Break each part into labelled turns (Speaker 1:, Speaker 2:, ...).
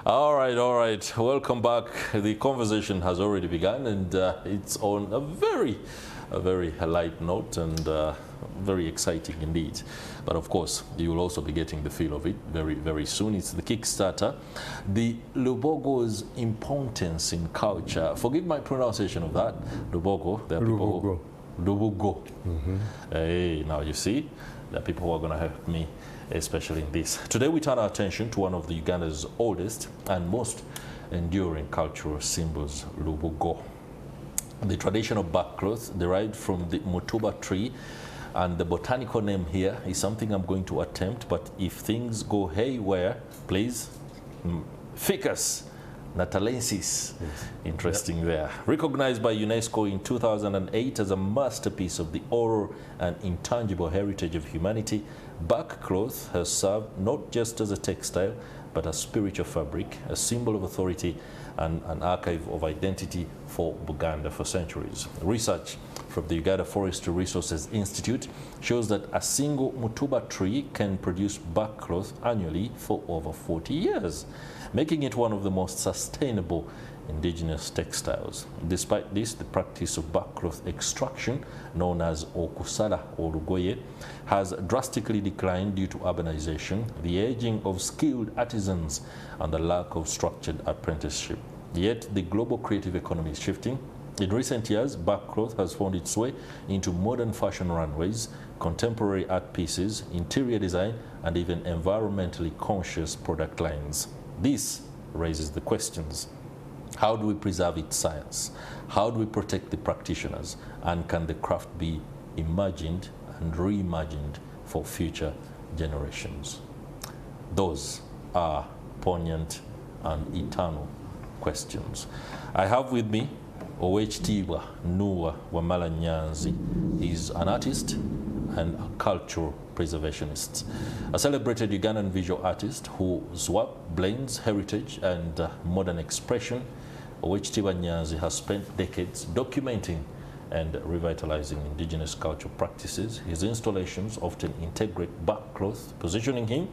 Speaker 1: All right. Welcome back. The conversation has already begun, and it's on a very light note and very exciting indeed. But of course, you will also be getting the feel of it very soon. It's the Kickstarter, the Lubugo's importance in culture. Forgive my pronunciation of that. Lubugo. There are people who, Lubugo. Hey, now you see, there are people who are going to help me, especially in this. Today we turn our attention to one of the Uganda's oldest and most enduring cultural symbols, Lubugo. The traditional barkcloth derived from the Mutuba tree, and the botanical name here is something I'm going to attempt, but if things go haywire, please, Ficus natalensis. Interesting there. Recognized by UNESCO in 2008 as a masterpiece of the oral and intangible heritage of humanity, barkcloth has served not just as a textile, but a spiritual fabric, a symbol of authority, and an archive of identity for Buganda for centuries. Research from the Uganda Forestry Resources Institute shows that a single Mutuba tree can produce barkcloth annually for over 40 years, making it one of the most sustainable indigenous textiles. Despite this, the practice of barkcloth extraction, known as okusala or lugoye, has drastically declined due to urbanization, the aging of skilled artisans, and the lack of structured apprenticeship. Yet the global creative economy is shifting. In recent years, barkcloth has found its way into modern fashion runways, contemporary art pieces, interior design, and even environmentally conscious product lines. This raises the questions: how do we preserve its science? How do we protect the practitioners? And can the craft be imagined and reimagined for future generations? Those are poignant and eternal questions. I have with me Owek Nuwa Wamala Nnyanzi. He's an artist and a cultural preservationist, a celebrated Ugandan visual artist whose work blends heritage and modern expression. Owek Nuwa Nnyanzi has spent decades documenting and revitalizing indigenous cultural practices. His installations often integrate barkcloth, positioning him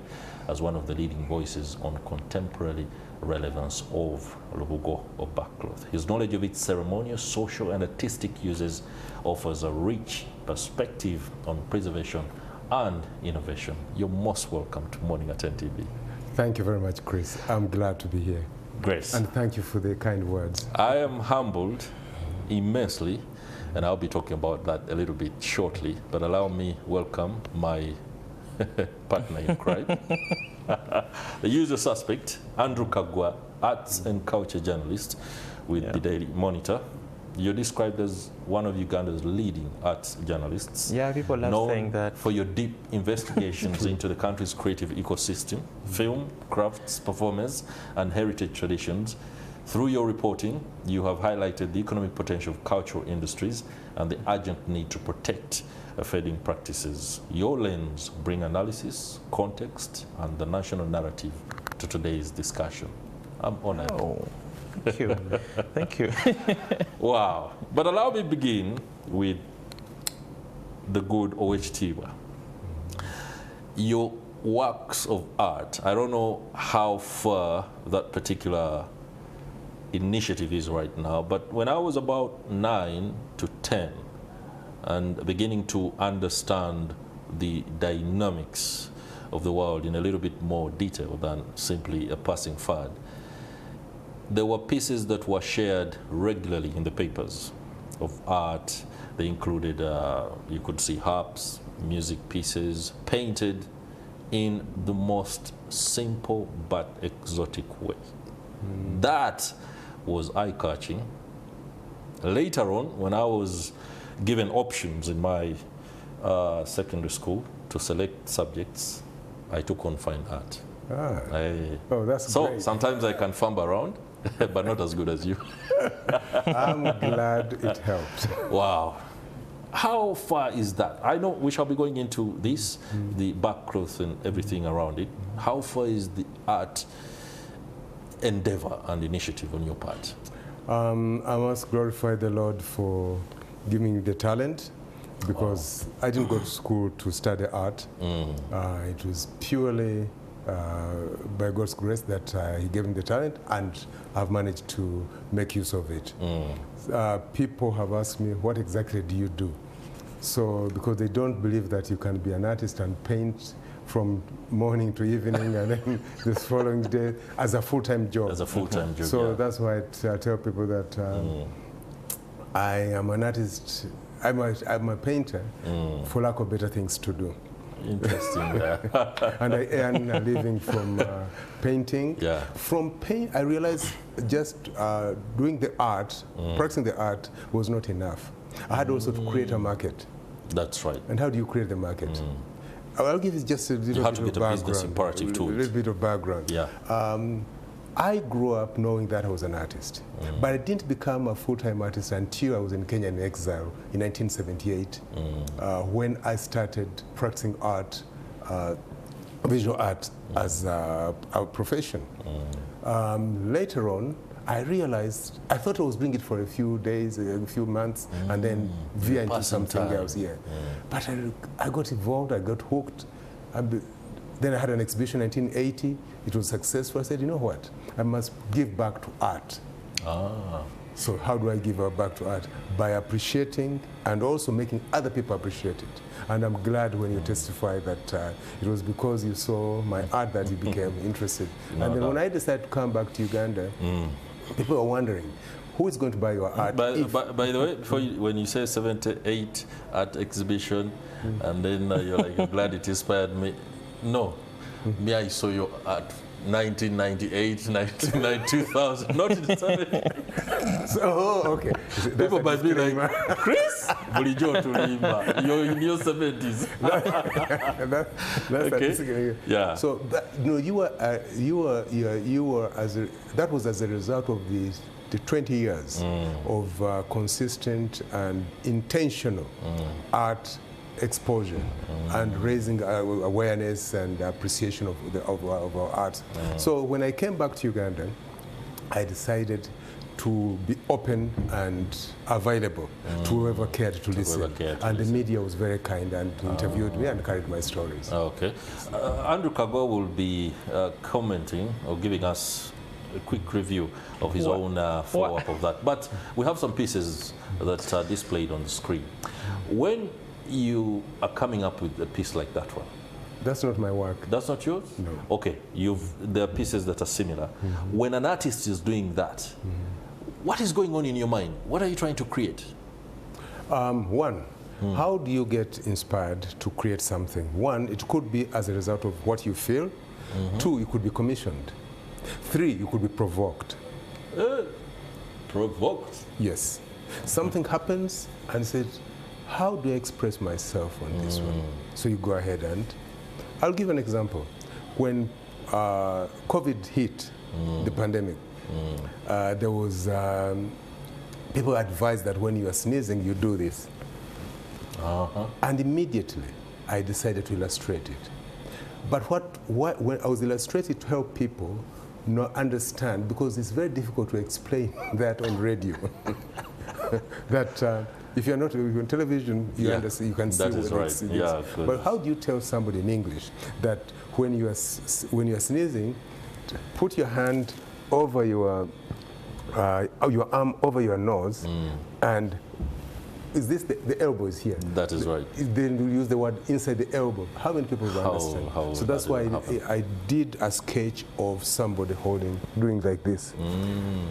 Speaker 1: as one of the leading voices on contemporary relevance of Lubugo or barkcloth. His knowledge of its ceremonial, social, and artistic uses offers a rich perspective on preservation and innovation. You're most welcome to Morning at NTV.
Speaker 2: Thank you very much, Chris. I'm glad to be here.
Speaker 1: Grace.
Speaker 2: And thank you for the kind words.
Speaker 1: I am humbled immensely, and I'll be talking about that a little bit shortly, but allow me welcome my partner in crime, the usual suspect, Andrew Kagwa, arts and culture journalist with the Daily Monitor. You're described as one of Uganda's leading arts journalists.
Speaker 3: Yeah, people love saying that.
Speaker 1: For your deep investigations into the country's creative ecosystem, film, crafts, performance, and heritage traditions. Through your reporting, you have highlighted the economic potential of cultural industries and the urgent need to protect fading practices. Your lens bring analysis, context, and the national narrative to today's discussion. I'm honored.
Speaker 3: Oh, thank you. Thank you.
Speaker 1: Wow. But allow me to begin with the good Owek Nuwa. Your works of art, I don't know how far that particular initiative is right now, but when I was about 9 to 10 and beginning to understand the dynamics of the world in a little bit more detail than simply a passing fad, there were pieces that were shared regularly in the papers of art. They included, you could see harps, music pieces, painted in the most simple but exotic way. That was eye-catching. Later on, when I was given options in my secondary school to select subjects, I took on fine art.
Speaker 2: Oh, that's
Speaker 1: so
Speaker 2: great.
Speaker 1: Sometimes I can fumble around, but not as good as you.
Speaker 2: I'm glad it helped.
Speaker 1: Wow. How far is that? I know we shall be going into this, the barkcloth and everything around it. How far is the art endeavor and initiative on your part?
Speaker 2: I must glorify the Lord for giving me the talent, because I didn't go to school to study art. It was purely by God's grace that he gave me the talent, and I've managed to make use of it. People have asked me, what exactly do you do? So, because they don't believe that you can be an artist and paint from morning to evening and then the following day as a full-time job.
Speaker 1: As a full-time job,
Speaker 2: So
Speaker 1: yeah.
Speaker 2: that's why I tell people that I am an artist, I'm a painter for lack of better things to do.
Speaker 1: Interesting.
Speaker 2: And I earn a living from painting.
Speaker 1: Yeah.
Speaker 2: From paint, I realized just doing the art, practicing the art was not enough. I had also to create a market.
Speaker 1: That's right.
Speaker 2: And how do you create the market? I'll give you just a little
Speaker 1: You have
Speaker 2: bit
Speaker 1: to
Speaker 2: of
Speaker 1: get a business
Speaker 2: background.
Speaker 1: imperative to
Speaker 2: A
Speaker 1: it.
Speaker 2: little bit of background.
Speaker 1: Yeah.
Speaker 2: I grew up knowing that I was an artist, but I didn't become a full-time artist until I was in Kenya in exile in 1978, when I started practicing art, visual art, as a profession. Later on, I realized, I thought I was doing it for a few days, a few months, and then veer into
Speaker 1: Passing
Speaker 2: something
Speaker 1: time.
Speaker 2: else. Yeah. But I got involved, I got hooked. Then I had an exhibition in 1980. It was successful. I said, you know what? I must give back to art. So how do I give back to art? By appreciating and also making other people appreciate it. And I'm glad when you testify that it was because you saw my art that you became interested. And then when I decided to come back to Uganda, people were wondering, who is going to buy your art?
Speaker 1: By the way, when you say 78 art exhibition, and then you're like, you're glad it inspired me. No, me, I saw your art 1998, 1999, 2000, not in 70.
Speaker 2: So, okay.
Speaker 1: People might be like, Chris, bulijo tulimba. You're in your 70s.
Speaker 2: That's
Speaker 1: Okay. Yeah.
Speaker 2: So no, that was as a result of the 20 years of consistent and intentional art exposure and raising awareness and appreciation of our art. So when I came back to Uganda, I decided to be open and available to whoever cared to listen. And the media was very kind and interviewed me and carried my stories.
Speaker 1: Okay. Andrew Kagwa will be commenting or giving us a quick review of his own follow-up of that. But we have some pieces that are displayed on the screen. When you are coming up with a piece like that one,
Speaker 2: That's not my work.
Speaker 1: that's not yours?
Speaker 2: No.
Speaker 1: Okay, there are pieces that are similar. When an artist is doing that, what is going on in your mind? What are you trying to create?
Speaker 2: One, how do you get inspired to create something? One, it could be as a result of what you feel. Two, you could be commissioned. Three, you could be provoked.
Speaker 1: Provoked.
Speaker 2: Yes. Something happens and said, how do I express myself on this one? So you go ahead and, I'll give an example. When COVID hit, the pandemic, there was, people advised that when you are sneezing, you do this. And immediately, I decided to illustrate it. But when I was illustrating to help people understand, because it's very difficult to explain that on radio, that if you're not on television, you understand, you can see
Speaker 1: that is
Speaker 2: what
Speaker 1: right.
Speaker 2: it's.
Speaker 1: Yeah,
Speaker 2: but how do you tell somebody in English that when you are sneezing, put your hand over your arm over your nose, and is this the elbow is here?
Speaker 1: That is right.
Speaker 2: Then you use the word inside the elbow. How many people will understand? So that's why I did a sketch of somebody doing like this.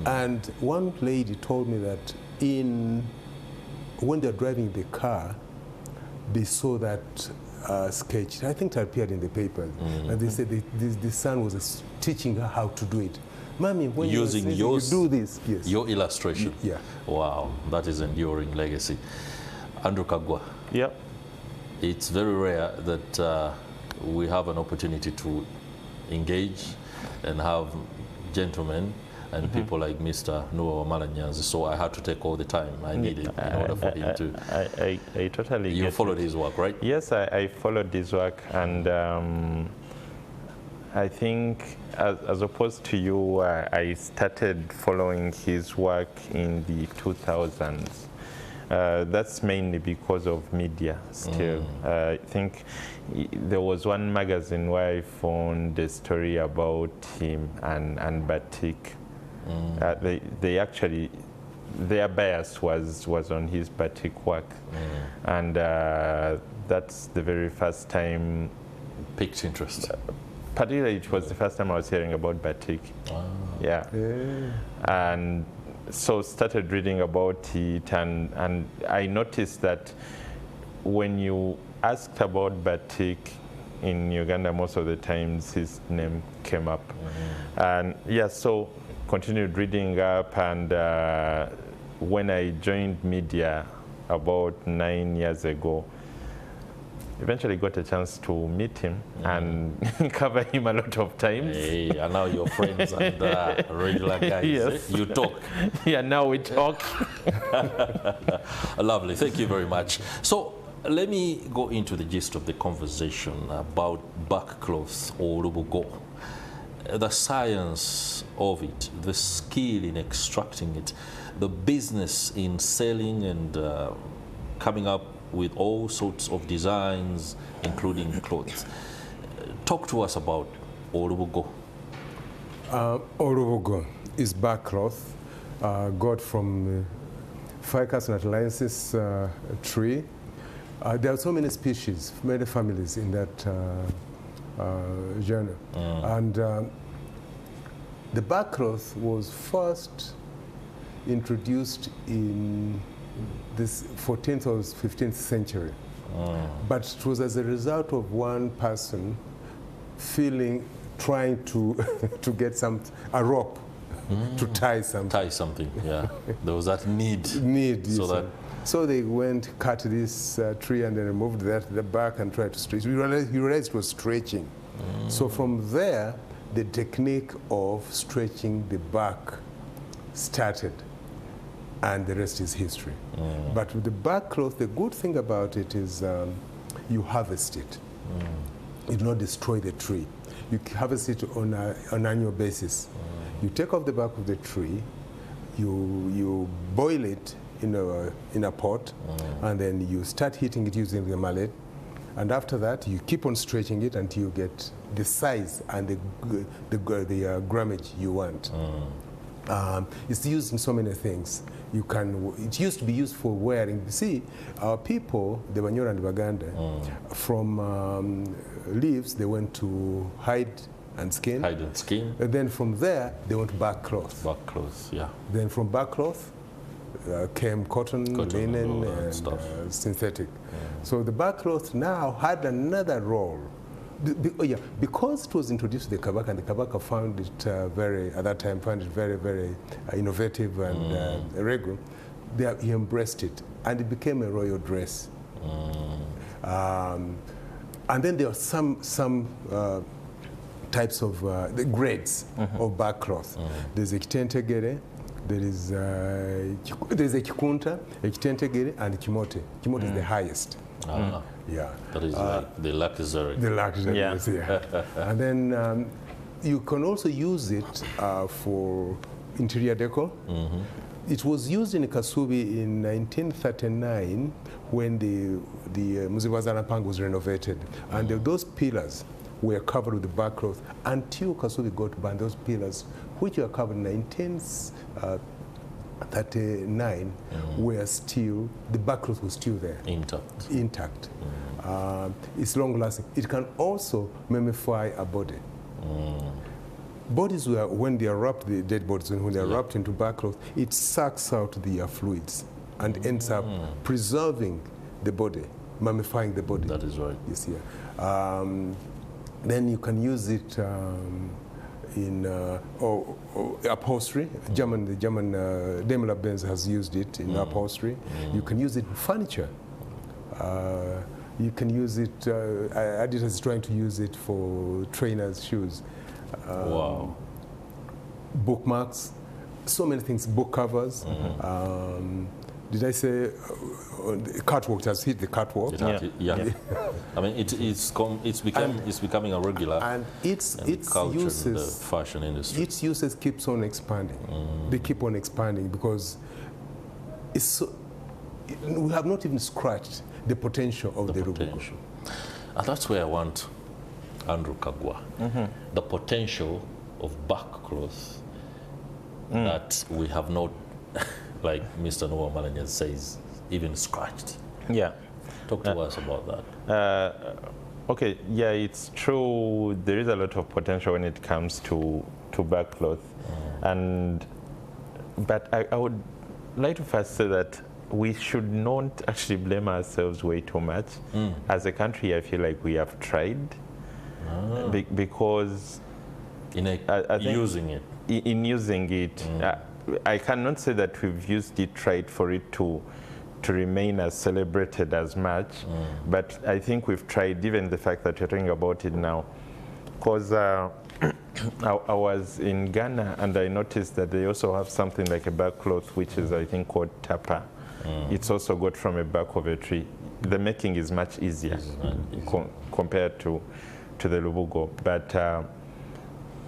Speaker 2: And one lady told me that when they're driving the car, they saw that sketch. I think it appeared in the paper. And they said the son was teaching her how to do it. Mommy, when
Speaker 1: using
Speaker 2: you do this, yes.
Speaker 1: Your illustration.
Speaker 2: Yeah.
Speaker 1: Wow, that is enduring legacy. Andrew Kagwa.
Speaker 3: Yep.
Speaker 1: It's very rare that we have an opportunity to engage and have gentlemen and people like Mr. Nuwa Wamala Nnyanzi. So I had to take all the time I needed in order for him to.
Speaker 3: I totally.
Speaker 1: You followed his work, right?
Speaker 3: Yes, I followed his work, and I think, as opposed to you, I started following his work in the 2000s. That's mainly because of media still. I think there was one magazine where I found a story about him and batik. They actually, their bias was on his batik work. And that's the very first time.
Speaker 1: Piqued interest.
Speaker 3: Particularly, it was the first time I was hearing about batik. Yeah. And so started reading about it, and I noticed that when you asked about batik in Uganda, most of the times his name came up. And yeah, so continued reading up, and when I joined media about 9 years ago, eventually got a chance to meet him and cover him a lot of times.
Speaker 1: Hey, and now you're friends and regular guys.
Speaker 3: Yes.
Speaker 1: You talk.
Speaker 3: Yeah, now we talk.
Speaker 1: Lovely, thank you very much. So let me go into the gist of the conversation about barkcloth or Lubugo. The science of it, the skill in extracting it, the business in selling and coming up with all sorts of designs, including clothes. Talk to us about Lubugo.
Speaker 2: Lubugo is barkcloth, got from Ficus naturalensis tree. There are so many species, many families in that genre. And the barkcloth was first introduced in this 14th or 15th century. But it was as a result of one person trying to a rope to tie something.
Speaker 1: Tie something, yeah. There was that need.
Speaker 2: So they went, cut this tree and then removed the bark and tried to stretch. You realized it was stretching. So from there, the technique of stretching the bark started. And the rest is history. But with the barkcloth, the good thing about it is you harvest it. You do not destroy the tree. You harvest it on an annual basis. You take off the bark of the tree, you boil it in a pot, and then you start heating it using the mallet. And after that, you keep on stretching it until you get the size and the grammage you want. It's used in so many things. It used to be used for wearing. See, our people, the Banyoro and Buganda, from leaves they went to hide and skin.
Speaker 1: Hide and skin.
Speaker 2: And then from there they went barkcloth.
Speaker 1: Barkcloth, yeah.
Speaker 2: Then from barkcloth came cotton, linen, and
Speaker 1: stuff.
Speaker 2: Synthetic. So the barkcloth now had another role. Because it was introduced to the Kabaka, and the Kabaka found it at that time, very, very innovative and regular. He embraced it, and it became a royal dress. And then there are some types of the grades of barkcloth. There's a kitentegere, there's a kikunta, a kitentegere, and kimote. Kimote is the highest. Yeah.
Speaker 1: That is like the luxury.
Speaker 2: The luxury, yes, yeah. And then you can also use it for interior decor. It was used in Kasubi in 1939 when the Muziwazana Pang was renovated. And those pillars were covered with the barkcloth until Kasubi got banned. Those pillars, which were covered in 1939, were still, the barkcloth was still there. Intact. It's long lasting. It can also mumify a body. Bodies were, when they are wrapped, the dead bodies, when they are wrapped into barkcloth, it sucks out the fluids and ends up preserving the body, mummifying the body.
Speaker 1: That is right.
Speaker 2: Yes, yeah. Then you can use it in upholstery. The German Daimler-Benz has used it in upholstery. You can use it in furniture. You can use it, Adidas is trying to use it for trainers' shoes.
Speaker 1: Wow.
Speaker 2: Bookmarks, so many things, book covers. Did I say catwalk? It has hit the catwalk.
Speaker 1: Yeah. I mean, it's becoming a regular.
Speaker 2: And its uses,
Speaker 1: in the fashion industry.
Speaker 2: Its uses keeps on expanding. They keep on expanding because it's we have not even scratched the potential of the Lubugo.
Speaker 1: And that's where I want Andrew Kagwa. The potential of barkcloth that we have not, like Mr. Nuwa Wamala Nnyanzi says, even scratched.
Speaker 3: Yeah.
Speaker 1: Talk to us about that.
Speaker 3: Okay, yeah, it's true. There is a lot of potential when it comes to barkcloth. But I would like to first say that we should not actually blame ourselves way too much. As a country, I feel like we have tried because
Speaker 1: using it.
Speaker 3: In using it, I cannot say that we've used it right for it to remain as celebrated as much, but I think we've tried, even the fact that you're talking about it now, because I was in Ghana and I noticed that they also have something like a barkcloth, which is I think called tapa. It's also got from a bark of a tree. The making is much easier compared to the Lubugo, but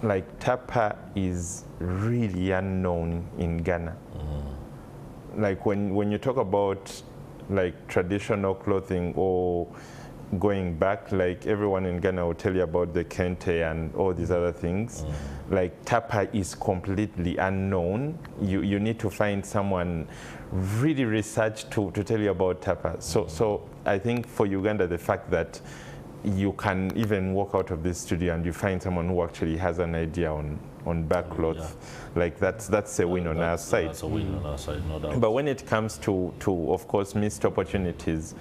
Speaker 3: like tapa is really unknown in Ghana. Like when you talk about like traditional clothing or going back, like everyone in Ghana will tell you about the kente and all these other things. Like tapa is completely unknown. You need to find someone really researched to tell you about tapa. So I think for Uganda, the fact that you can even walk out of this studio and you find someone who actually has an idea on barkcloth, like that's a win on our side.
Speaker 1: That's a win on our side, no doubt.
Speaker 3: But when it comes to of course missed opportunities,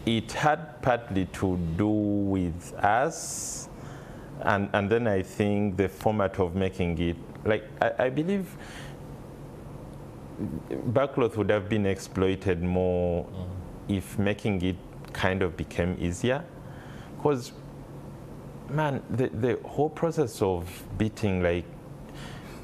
Speaker 3: it had partly to do with us, and then I think the format of making it, like I believe barkcloth would have been exploited more if making it kind of became easier, because man, the whole process of beating, like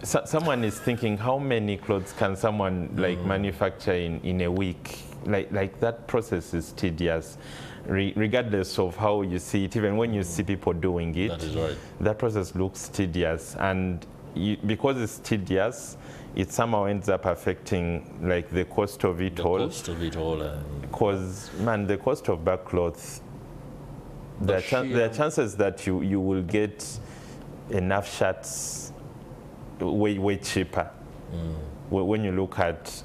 Speaker 3: someone is thinking how many clothes can someone like manufacture in a week, like that process is tedious regardless of how you see it. Even when you see people doing it,
Speaker 1: that is right, that
Speaker 3: process looks tedious, and because it's tedious, it somehow ends up affecting like the cost of it all. Because man, the cost of barkcloth, there are chances that you will get enough shirts way cheaper. When you look at,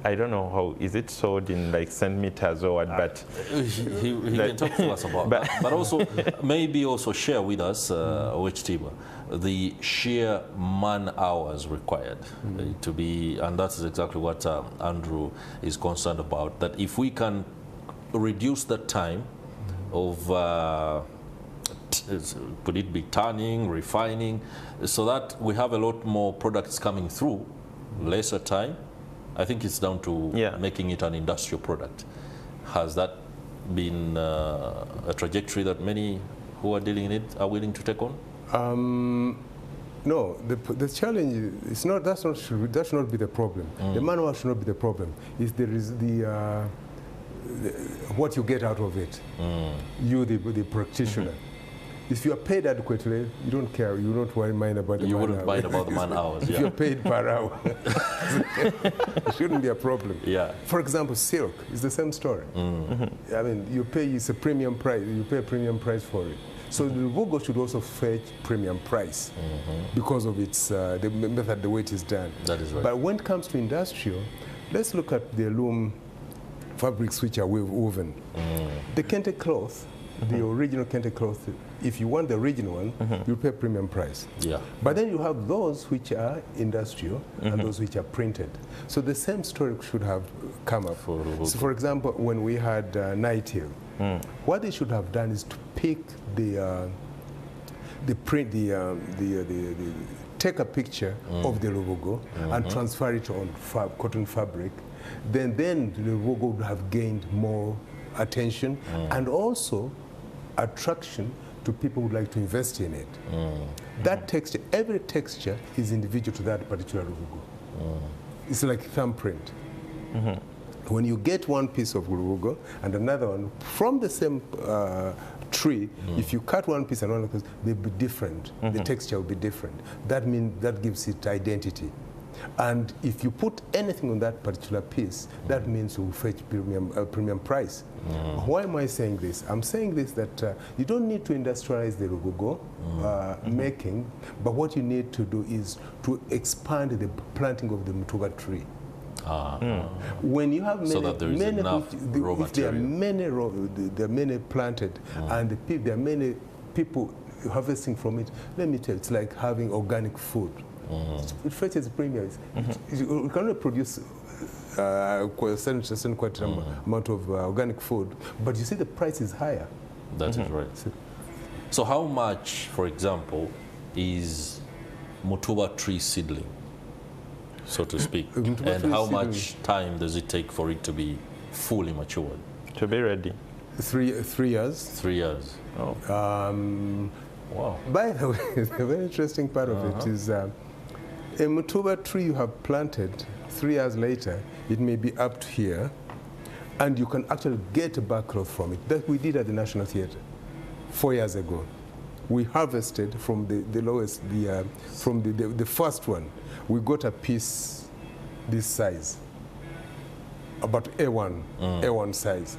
Speaker 3: I don't know how, is it sold in like centimeters or what, but
Speaker 1: he can talk to us about that. But also, maybe also share with us, Owek, the sheer man hours required to be, and that's exactly what Andrew is concerned about, that if we can reduce the time of, could it be turning, refining, so that we have a lot more products coming through, lesser time, I think it's down to making it an industrial product. Has that been a trajectory that many who are dealing in it are willing to take on?
Speaker 2: No, the challenge is not. That should not be the problem. The manual should not be the problem. Is there is what you get out of it. You, the practitioner. If you are paid adequately, you don't care. You don't mind about the man hours. You wouldn't mind
Speaker 1: about the man hours.
Speaker 2: If you're paid per hour, it shouldn't be a problem. For example, silk is the same story. I mean, you pay, it's a premium price. You pay a premium price for it. So the Lubugo should also fetch premium price because of its the method, the way it is done.
Speaker 1: That is right.
Speaker 2: But when it comes to industrial, let's look at the loom fabrics which are woven. The kente cloth, the original kente cloth, if you want the original one, you pay premium price. But then you have those which are industrial and those which are printed. So the same story should have come up. So for example, when we had Night Hill, what they should have done is to pick take a picture of the Lubugo and transfer it on cotton fabric. Then the Lubugo would have gained more attention and also attraction to people who would like to invest in it. That texture, every texture is individual to that particular Lubugo. It's like thumbprint. When you get one piece of Lubugo and another one from the same tree, if you cut one piece and one piece, they'll be different. The texture will be different. That means that gives it identity. And if you put anything on that particular piece, that means you will fetch premium price. Why am I saying this? I'm saying this that you don't need to industrialize the Lubugo making, but what you need to do is to expand the planting of the Mutuba tree. When you have many,
Speaker 1: so that there is enough raw material.
Speaker 2: There are many planted, and there are many people harvesting from it. Let me tell you, it's like having organic food. It fetches premiums. You cannot produce a certain quite amount of organic food, but you see the price is higher.
Speaker 1: That is right. So how much, for example, is Mutuba tree seedling, so to speak? And how much time does it take for it to be fully matured?
Speaker 3: To be ready?
Speaker 2: 3 years.
Speaker 1: 3 years. Oh. Wow.
Speaker 2: By the way, the very interesting part of it is a Mutuba tree you have planted 3 years later, it may be up to here, and you can actually get a barkcloth from it. That we did at the National Theatre 4 years ago. We harvested from the lowest, from the first one. We got a piece this size, about A1 size.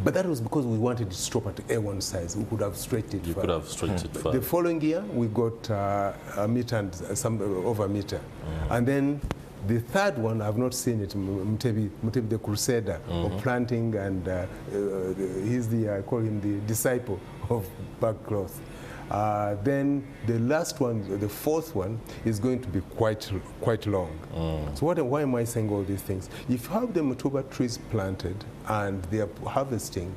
Speaker 2: But that was because we wanted to stop at A1 size. We could have stretched it.
Speaker 1: You could have stretched it further.
Speaker 2: The following year, we got a meter and over a meter. And then the third one, I've not seen it, Mutebi the Crusader of planting, and he's I call him the disciple of barkcloth. Then the last one, the fourth one, is going to be quite long. So why am I saying all these things? If you have the Mutuba trees planted and they are harvesting,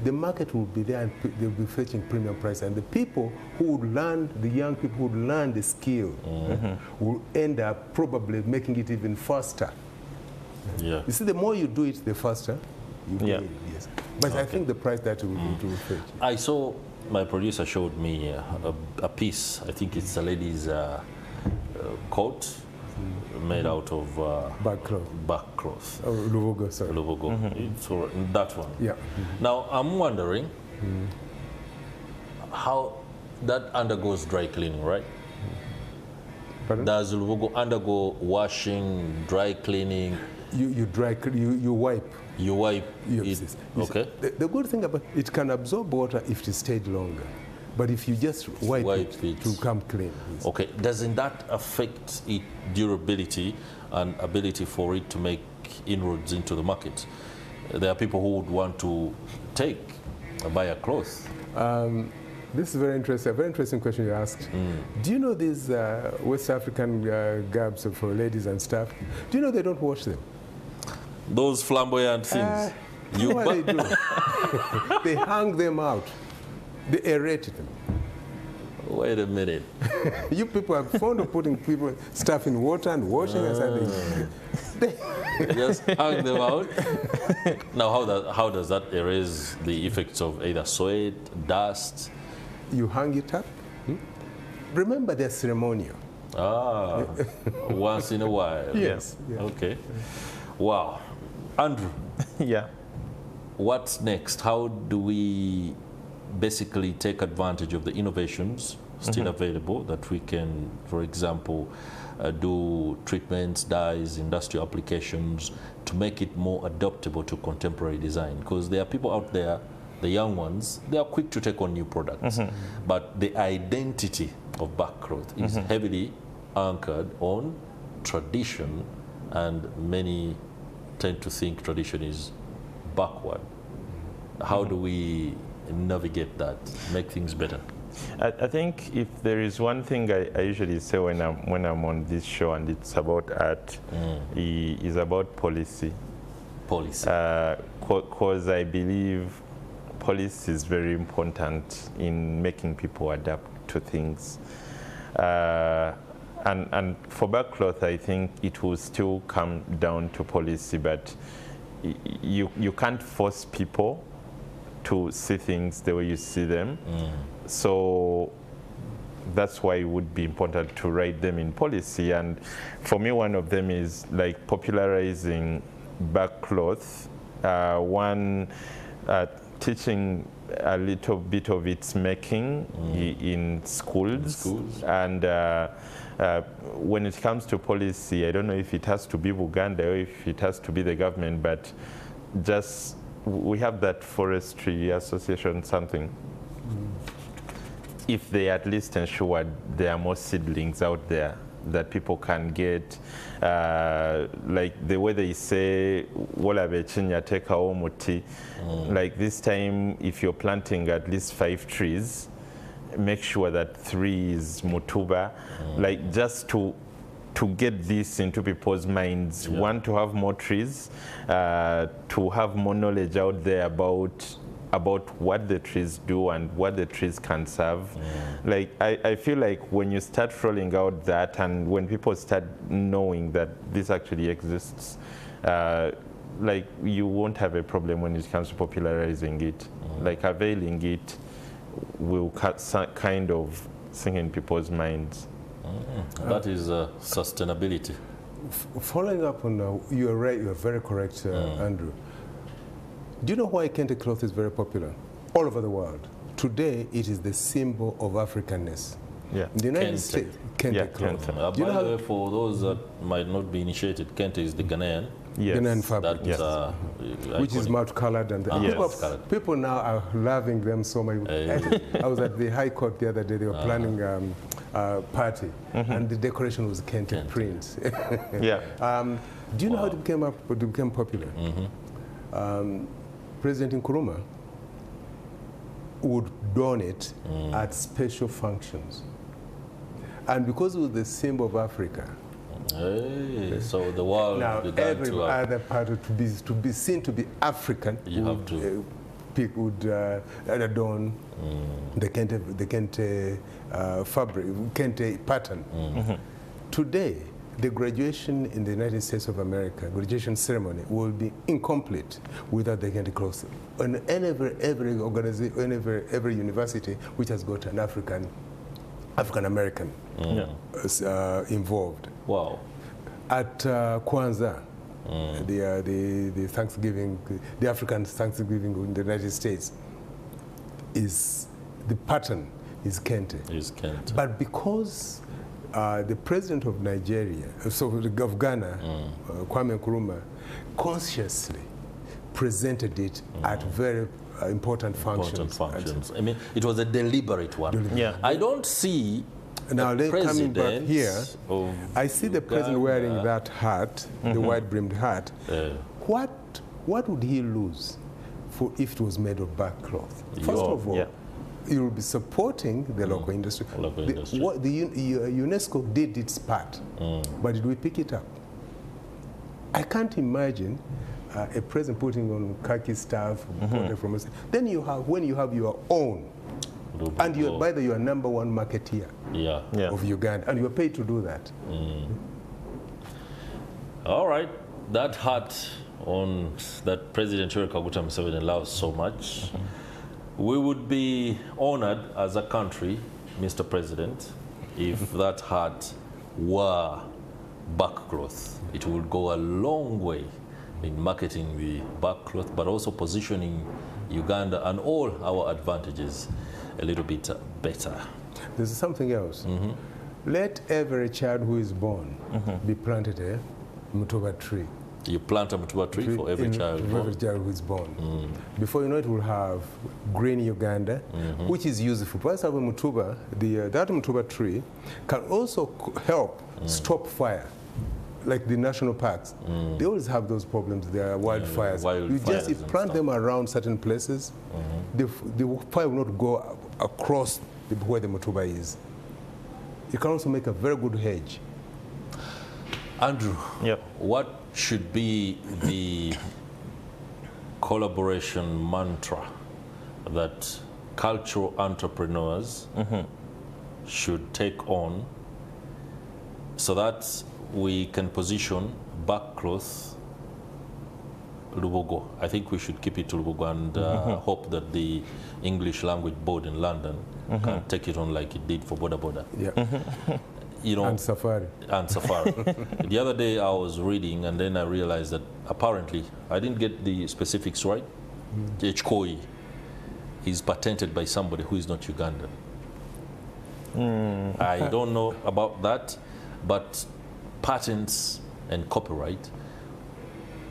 Speaker 2: the market will be there and they'll be fetching premium price. And the people who would learn, the young people who would learn the skill, will end up probably making it even faster.
Speaker 1: Yeah.
Speaker 2: You see, the more you do it, the faster you do it. Yes. But I think the price that will fetch.
Speaker 1: I saw, my producer showed me a piece. I think it's a lady's coat made out of
Speaker 2: barkcloth.
Speaker 1: Barkcloth.
Speaker 2: Oh, Lubugo, sorry.
Speaker 1: Lubugo. So that one.
Speaker 2: Yeah.
Speaker 1: Now I'm wondering how that undergoes dry cleaning, right?
Speaker 2: Pardon?
Speaker 1: Does Lubugo undergo washing, dry cleaning?
Speaker 2: You wipe.
Speaker 1: You wipe
Speaker 2: yes,
Speaker 1: it.
Speaker 2: Yes.
Speaker 1: Okay.
Speaker 2: The good thing about it can absorb water if it stayed longer. But if you just wipe it to come clean. Yes.
Speaker 1: Okay. Doesn't that affect its durability and ability for it to make inroads into the market? There are people who would want to buy a cloth.
Speaker 2: This is very interesting. A very interesting question you asked. Do you know these West African garbs for ladies and stuff? Do you know they don't wash them?
Speaker 1: Those flamboyant things.
Speaker 2: What they do? They hang them out. They aerate them.
Speaker 1: Wait a minute.
Speaker 2: You people are fond of putting stuff in water and washing and something.
Speaker 1: Just hang them out. Now, how does that erase the effects of either sweat, dust?
Speaker 2: You hang it up. Remember, they're ceremonial.
Speaker 1: Once in a while.
Speaker 2: Yes. Yeah.
Speaker 1: Okay. Wow. Andrew.
Speaker 3: Yeah.
Speaker 1: What's next? How do we basically take advantage of the innovations still available that we can, for example, do treatments, dyes, industrial applications to make it more adaptable to contemporary design? Because there are people out there, the young ones, they are quick to take on new products, but the identity of barkcloth is heavily anchored on tradition, and many tend to think tradition is backward. How do we navigate that, make things better?
Speaker 3: I think if there is one thing I usually say when I'm on this show, and it's about art, is about policy.
Speaker 1: Policy.
Speaker 3: Because I believe policy is very important in making people adapt to things. And for barkcloth, I think it will still come down to policy, but you can't force people to see things the way you see them. So that's why it would be important to write them in policy. And for me, one of them is like popularizing barkcloth. Teaching a little bit of its making in schools. And when it comes to policy, I don't know if it has to be Buganda or if it has to be the government, but just we have that forestry association something. If they at least ensure there are more seedlings out there that people can get, like the way they say, like this time, if you're planting at least 5 trees, make sure that 3 is Mutuba, like just to get this into people's minds. One, to have more trees, to have more knowledge out there about what the trees do and what the trees can serve. Like I feel like when you start rolling out that, and when people start knowing that this actually exists, like you won't have a problem when it comes to popularizing it. Like availing it will kind of sink in people's minds.
Speaker 1: That is sustainability.
Speaker 2: Following up on, you are right, you are very correct, Andrew. Do you know why kente cloth is very popular all over the world? Today, it is the symbol of Africanness.
Speaker 3: Yeah.
Speaker 2: In the United States, kente cloth.
Speaker 1: By the way, for those that might not be initiated, kente is the Ghanaian.
Speaker 3: Yes.
Speaker 2: Ghanaian fabric.
Speaker 1: That,
Speaker 2: which is multicolored, and people now are loving them so much. I was at the High Court the other day. They were planning a party, and the decoration was kente prints. Do you know how it became popular? President Nkrumah would don it at special functions, and because it was the symbol of Africa.
Speaker 1: So the world
Speaker 2: now every other part to be seen to be African,
Speaker 1: you have to
Speaker 2: would adorn the kente fabric, kente pattern. Today, the graduation in the United States of America, graduation ceremony, will be incomplete without the kente cloth. And every organization, every university which has got an African American involved.
Speaker 1: Wow.
Speaker 2: At Kwanzaa, the Thanksgiving, the African Thanksgiving in the United States, the pattern is kente. But because the president of Nigeria, of Ghana, Kwame Nkrumah, consciously presented it at very important functions.
Speaker 1: I mean, it was a deliberate one. I don't see.
Speaker 2: Now, coming back here, I see the president wearing that hat, the white-brimmed hat. What would he lose if it was made of barkcloth? First of all, you will be supporting the local industry. UNESCO did its part, but did we pick it up? I can't imagine a president putting on khaki stuff, from us. Then when you have your own, and you're by the way, you are #1 marketeer of Uganda, and you are paid to do that.
Speaker 1: All right, that hat on that President Yoweri Kaguta Museveni loves so much. We would be honored as a country, Mr. President, if that hat were barkcloth. It would go a long way in marketing the barkcloth, but also positioning Uganda and all our advantages a little bit better.
Speaker 2: There's something else. Let every child who is born be planted a Mutuba tree.
Speaker 1: You plant a Mutuba tree for every child
Speaker 2: who is born. Before you know it, we'll have green Uganda, which is useful. Once you have a Mutuba, that Mutuba tree can also help stop fire. Like the national parks, they always have those problems. There are wildfires. You plant them around certain places, the fire will not go across where the Mutuba is. You can also make a very good hedge.
Speaker 1: Andrew, what should be the collaboration mantra that cultural entrepreneurs should take on so that we can position barkcloth Lubugo? I think we should keep it to Lubugo and hope that the English language board in London can take it on like it did for Boda Boda. You know,
Speaker 2: and Safari.
Speaker 1: The other day I was reading and then I realized that apparently I didn't get the specifics right. Chkoi is patented by somebody who is not Ugandan. I don't know about that, but patents and copyright,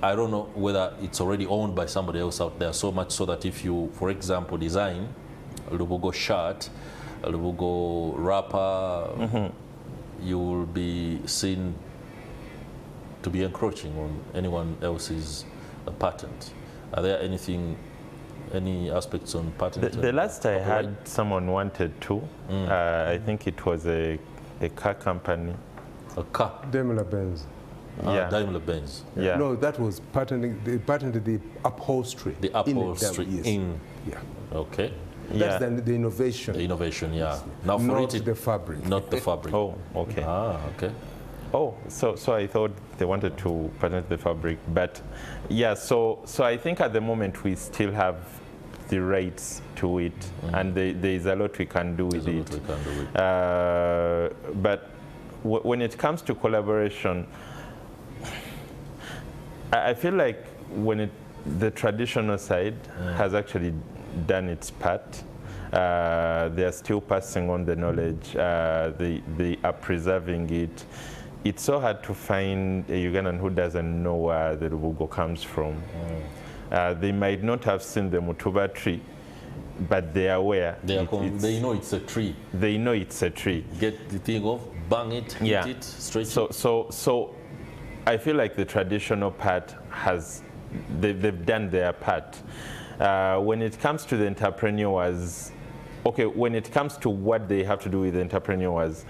Speaker 1: I don't know whether it's already owned by somebody else out there, so much so that if you, for example, design a Lubugo shirt, a Lubugo wrapper, you will be seen to be encroaching on anyone else's patent. Are there any aspects on patent?
Speaker 3: The last I had, someone wanted to. I think it was a car company.
Speaker 1: A car?
Speaker 2: Daimler-Benz.
Speaker 3: Yeah.
Speaker 1: Daimler-Benz.
Speaker 3: Yeah.
Speaker 2: No, that was patenting. They patented the upholstery.
Speaker 1: The upholstery in.
Speaker 2: Yeah.
Speaker 1: Okay.
Speaker 2: That's the innovation.
Speaker 1: The innovation, yeah. Now for
Speaker 2: not the fabric.
Speaker 1: Not the fabric.
Speaker 3: Oh, okay.
Speaker 1: Ah, okay.
Speaker 3: Oh, so I thought they wanted to patent the fabric, but yeah. So I think at the moment we still have the rights to it, and there is a lot we can do with it. But when it comes to collaboration, I feel like the traditional side has actually done its part. They are still passing on the knowledge. They are preserving it. It's so hard to find a Ugandan who doesn't know where the Lubugo comes from. They might not have seen the Mutuba tree, but they are aware.
Speaker 1: They know it's a tree.
Speaker 3: They know it's a tree.
Speaker 1: Get the thing off, bang it, hit it, stretch it.
Speaker 3: So I feel like the traditional part they've done their part. When it comes to the entrepreneurs, okay, when it comes to what they have to do with the entrepreneurs,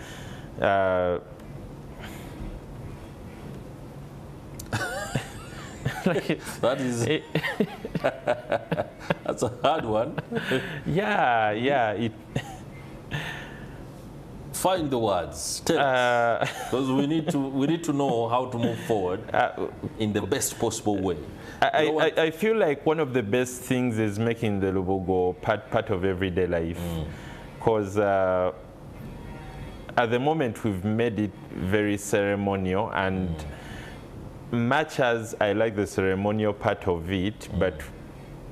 Speaker 1: that is that's a hard one.
Speaker 3: Yeah.
Speaker 1: Find the words. Tell us, because we need to know how to move forward in the best possible way.
Speaker 3: I feel like one of the best things is making the Lubugo part of everyday life, because at the moment we've made it very ceremonial, and much as I like the ceremonial part of it, but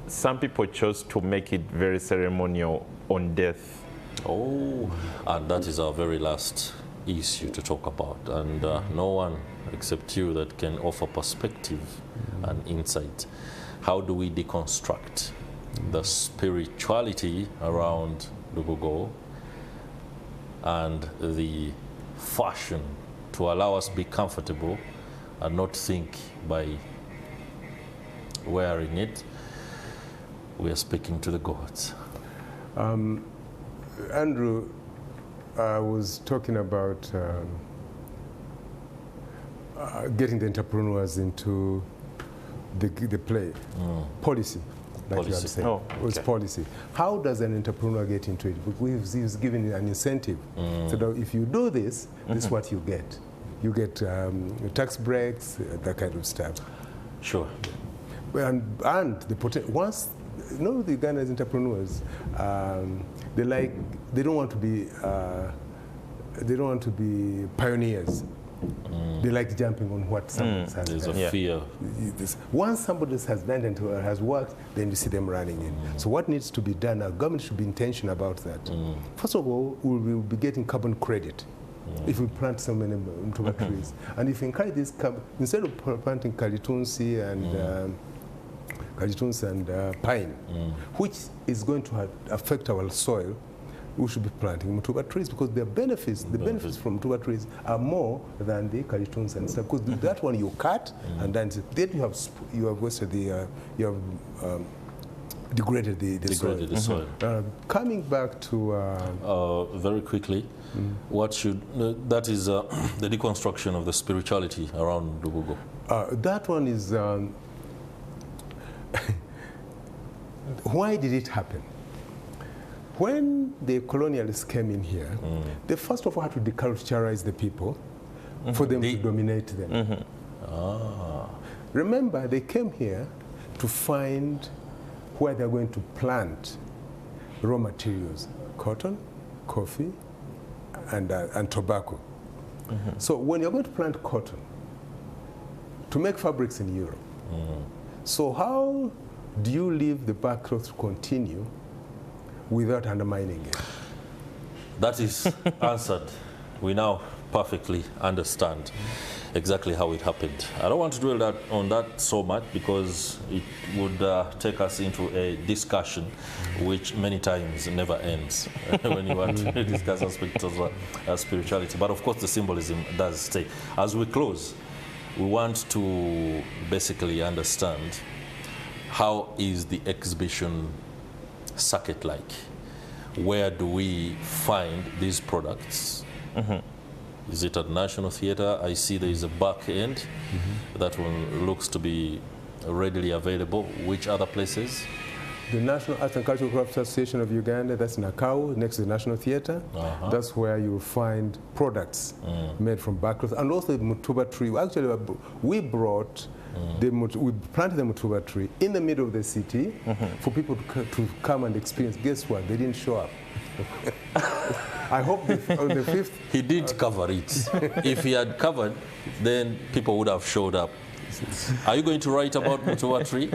Speaker 3: some people chose to make it very ceremonial on death.
Speaker 1: Oh, and that is our very last issue to talk about, and no one except you that can offer perspective and insight. How do we deconstruct the spirituality around Lubugo and the fashion to allow us be comfortable and not think by wearing it we are speaking to the gods?
Speaker 2: Andrew was talking about getting the entrepreneurs into the play. Policy, like you have said.
Speaker 3: Oh, okay.
Speaker 2: It was policy. How does an entrepreneur get into it? He's given an incentive. So that if you do this, this is what you get. You get tax breaks, that kind of stuff.
Speaker 1: Sure.
Speaker 2: And the potential, once, the Ugandan entrepreneurs, they don't want to be pioneers. They like jumping on what someone has done.
Speaker 1: There's a fear.
Speaker 2: Once somebody has done it or has worked, then you see them running in. So what needs to be done? Our government should be intentional about that. First of all, we will be getting carbon credit if we plant so many Mutuba trees. And if we encourage this, instead of planting kalitunsi and pine, which is going to affect our soil, we should be planting Mutuba trees, because the benefits from Mutuba trees are more than the kalitunsi and stuff. Because that one you cut, and then you have wasted you have degraded the soil. Coming back to
Speaker 1: very quickly, what should that is the deconstruction of the spirituality around Lubugo.
Speaker 2: That one is why did it happen? When the colonialists came in here, they first of all had to deculturalize the people for them to dominate them. Remember, they came here to find where they're going to plant raw materials, cotton, coffee, and tobacco. So when you're going to plant cotton to make fabrics in Europe, so how do you leave the barkcloth to continue without undermining it.
Speaker 1: That is answered. We now perfectly understand exactly how it happened. I don't want to dwell on that so much because it would take us into a discussion which many times never ends when you want to discuss aspects of spirituality. But of course the symbolism does stay. As we close, we want to basically understand how is the exhibition circuit like? Where do we find these products? Is it at National Theatre? I see there is a back end. That one looks to be readily available. Which other places?
Speaker 2: The National Arts and Cultural Crafts Association of Uganda, that's Nakau, next to the National Theatre. That's where you'll find products made from barkcloth. And also the Mutuba tree. Actually, we brought, we planted the Mutuba tree in the middle of the city for people to come and experience. Guess what? They didn't show up. I hope on the 5th...
Speaker 1: He did cover it. If he had covered, then people would have showed up. Are you going to write about Mutuba tree?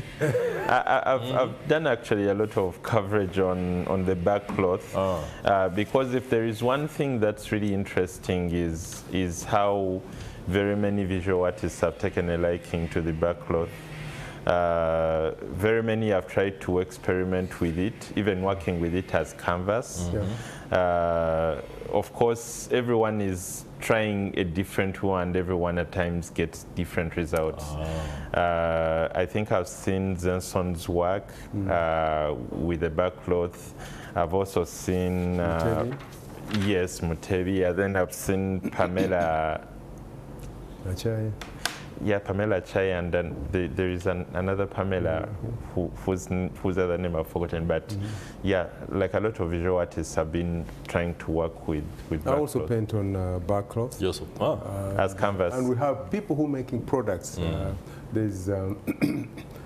Speaker 3: I've done actually a lot of coverage on the barkcloth because if there is one thing that's really interesting is how very many visual artists have taken a liking to the barkcloth. Very many have tried to experiment with it, even working with it as canvas. Of course, everyone is trying a different one, and everyone at times gets different results. I think I've seen Zenson's work with the barkcloth. I've also seen, yes, Mutebi, and then I've seen Pamela. Yeah, Pamela Chai, and then there is another Pamela whose other name I've forgotten. But yeah, like a lot of visual artists have been trying to work with
Speaker 2: I also paint on barkcloth.
Speaker 1: Yes.
Speaker 3: As canvas.
Speaker 2: And we have people who are making products. There's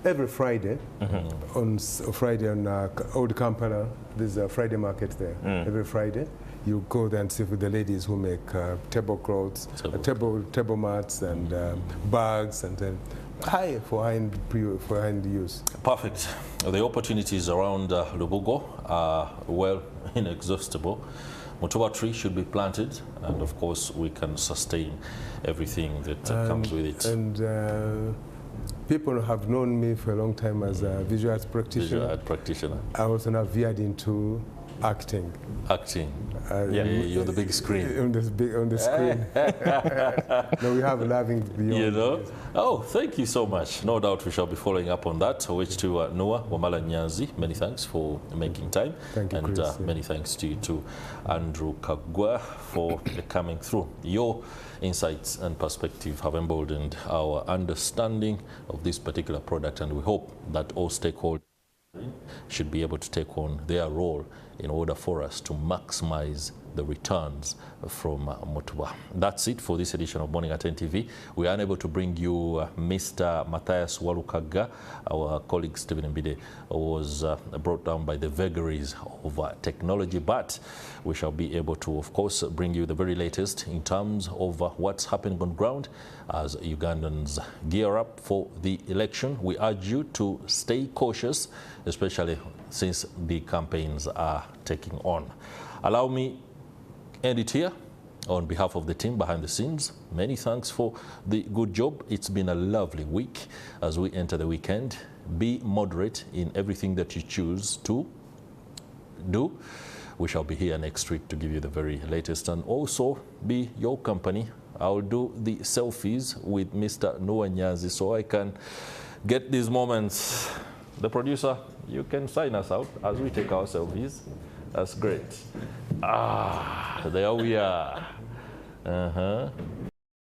Speaker 2: every Friday, on Old Kampala, there's a Friday market there. Every Friday. You go there and see with the ladies who make tablecloths, table mats, and bags, and then for high-end use.
Speaker 1: Perfect. The opportunities around Lubugo are well inexhaustible. Mutuba tree should be planted, and of course we can sustain everything that comes with it.
Speaker 2: And people have known me for a long time as a visual arts practitioner.
Speaker 1: Visual art practitioner.
Speaker 2: I also now veered into acting.
Speaker 1: Acting. You're the big screen.
Speaker 2: On the screen. No, we have Loving Beyond.
Speaker 1: You know? Oh, thank you so much. No doubt we shall be following up on that. Owek Nuwa Wamala Nnyanzi, many thanks for making time.
Speaker 2: Thank you,
Speaker 1: and
Speaker 2: Chris,
Speaker 1: many thanks to you too, Andrew Kagwa, for coming through. Your insights and perspective have emboldened our understanding of this particular product, and we hope that all stakeholders should be able to take on their role in order for us to maximize the returns from Mutuba. That's it for this edition of Morning at NTV. We are unable to bring you Mr. Matthias Walukaga. Our colleague Stephen Mbide was brought down by the vagaries of technology, but we shall be able to, of course, bring you the very latest in terms of what's happening on ground as Ugandans gear up for the election. We urge you to stay cautious, especially since the campaigns are taking on. Allow me end it here. On behalf of the team behind the scenes, many thanks for the good job. It's been a lovely week as we enter the weekend. Be moderate in everything that you choose to do. We shall be here next week to give you the very latest and also be your company. I'll do the selfies with Mr. Nuwa Nnyanzi so I can get these moments. The producer, you can sign us out as we take our selfies. That's great. There we are.